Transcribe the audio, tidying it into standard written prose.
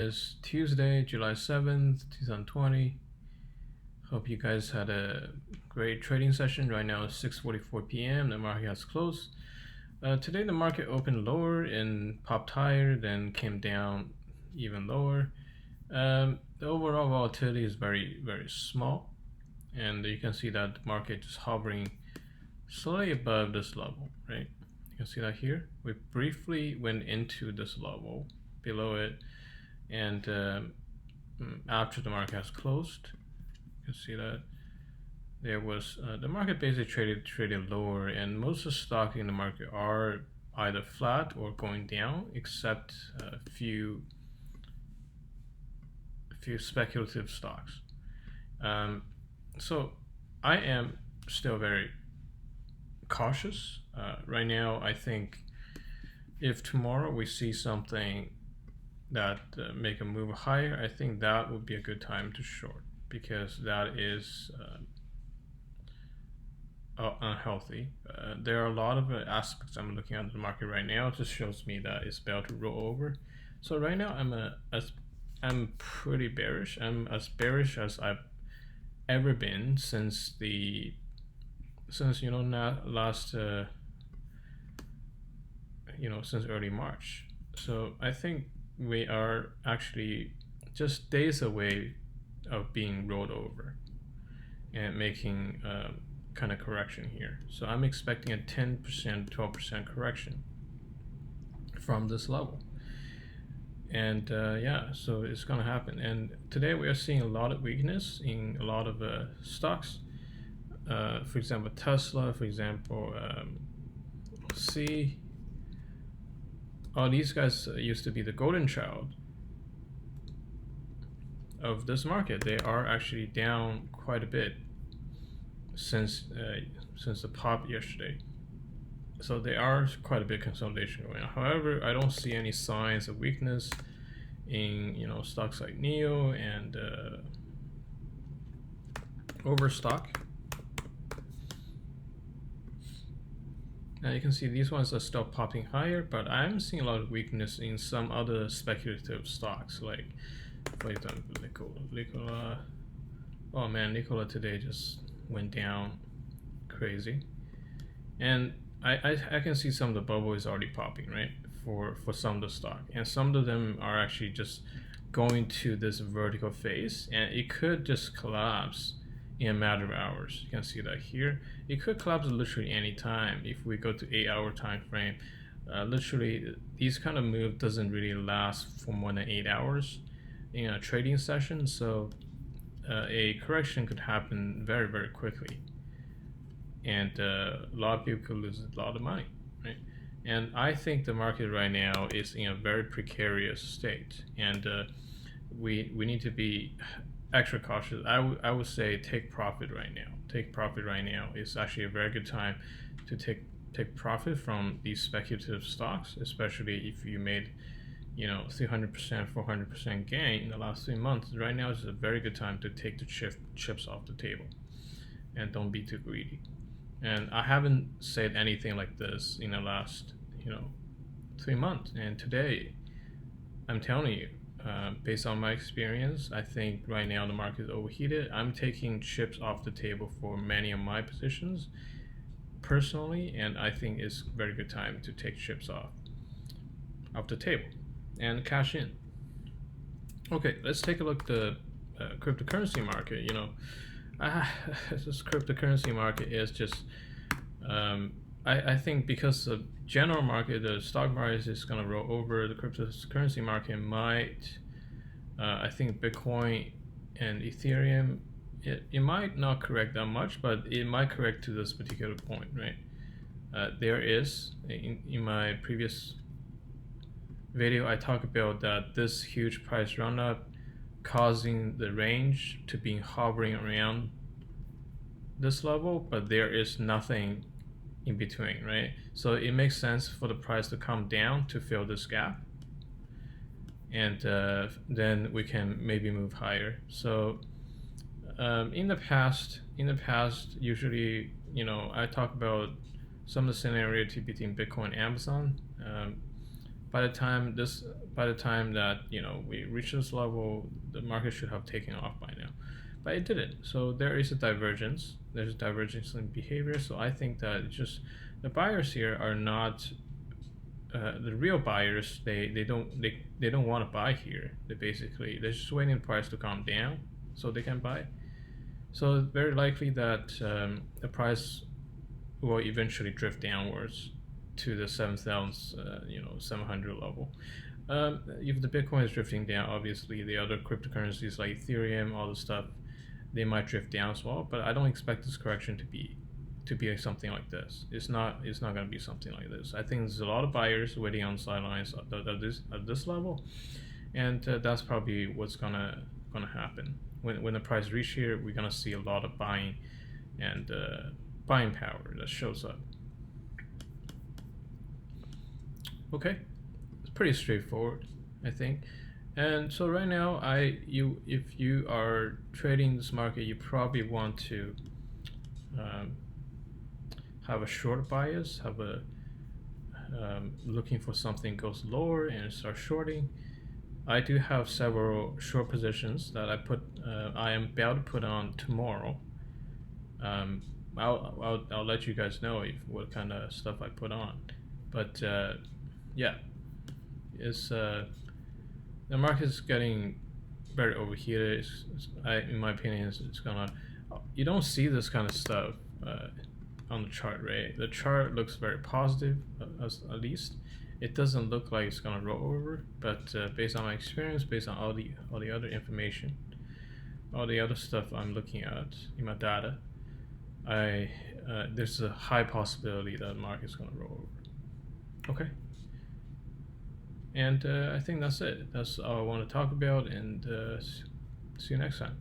It's Tuesday, July 7th, 2020. Hope you guys had a great trading session. Right now it's 6:44 p.m. The market has closed. Today the market opened lower and popped higher, then came down even lower. The overall volatility is very, very small, and you can see that the market is hovering slightly above this level, right? You can see that here. We briefly went into this level, below it, and after the market has closed, you can see that there was the market basically traded lower, and most of the stocks in the market are either flat or going down, except a few speculative stocks. So I am still very cautious right now. I think if tomorrow we see something that make a move higher, I think that would be a good time to short, because that is unhealthy. There are a lot of aspects I'm looking at the market right now. It just shows me that it's about to roll over. So right now I'm pretty bearish. I'm as bearish as I've ever been since last since early March. So I think we are actually just days away of being rolled over and making kind of correction here. So I'm expecting a 10%, 12% correction from this level. And yeah, so it's gonna happen. And today we are seeing a lot of weakness in a lot of stocks. For example, Tesla, for example, these guys used to be the golden child of this market. They are actually down quite a bit since the pop yesterday. So there are quite a bit of consolidation going on. However, I don't see any signs of weakness in stocks like NIO and Overstock. Now you can see these ones are still popping higher, but I'm seeing a lot of weakness in some other speculative stocks, like for example Nikola. Oh man, Nikola today just went down crazy, and I can see some of the bubble is already popping, right, for some of the stock, and some of them are actually just going to this vertical phase, and it could just collapse in a matter of hours. You can see that here. It could collapse literally any time if we go to 8-hour time frame. Literally, these kind of move doesn't really last for more than 8 hours in a trading session, so a correction could happen very, very quickly, and a lot of people could lose a lot of money, right? And I think the market right now is in a very precarious state, and we need to be extra cautious. I would say take profit right now. Take profit right now. It's actually a very good time to take profit from these speculative stocks, especially if you made 300%, 400% gain in the last 3 months. Right now is a very good time to take the chips off the table, and don't be too greedy. And I haven't said anything like this in the last 3 months, and today I'm telling you, based on my experience, I think right now the market is overheated. I'm taking chips off the table for many of my positions personally, and I think it's a very good time to take chips off the table and cash in. Okay, let's take a look at the cryptocurrency market. This cryptocurrency market is just I think because the general market, the stock market is going to roll over, the cryptocurrency market might, I think Bitcoin and Ethereum, it might not correct that much, but it might correct to this particular point, right? There is, in my previous video, I talked about that this huge price run up causing the range to be hovering around this level, but there is nothing in between, right? So it makes sense for the price to come down to fill this gap, and then we can maybe move higher. So in the past, usually, I talk about some of the similarity between Bitcoin and Amazon. by the time that we reach this level, the market should have taken off by now, but it didn't. So there is a divergence. There's a divergence in behavior. So I think that it's just the buyers here are not the real buyers. They don't want to buy here. They're just waiting the price to calm down so they can buy. So it's very likely that the price will eventually drift downwards to the 7,700 level. If the Bitcoin is drifting down, obviously the other cryptocurrencies like Ethereum, all the stuff, they might drift down as well. But I don't expect this correction to be something like this. It's not going to be something like this. I think there's a lot of buyers waiting on the sidelines at this level, and that's probably what's gonna happen. When the price reach here, we're gonna see a lot of buying and buying power that shows up. Okay, it's pretty straightforward, I think. And so right now, if you are trading this market, you probably want to have a short bias, have a looking for something goes lower and start shorting. I do have several short positions that I am about to put on tomorrow. I'll let you guys know what kind of stuff I put on, but yeah, it's the market is getting very overheated. In my opinion, it's gonna. You don't see this kind of stuff on the chart, right? The chart looks very positive, at least. It doesn't look like it's gonna roll over, but based on my experience, based on all the other information, all the other stuff I'm looking at in my data, there's a high possibility that the market's gonna roll over. Okay. And I think that's it. That's all I want to talk about, and see you next time.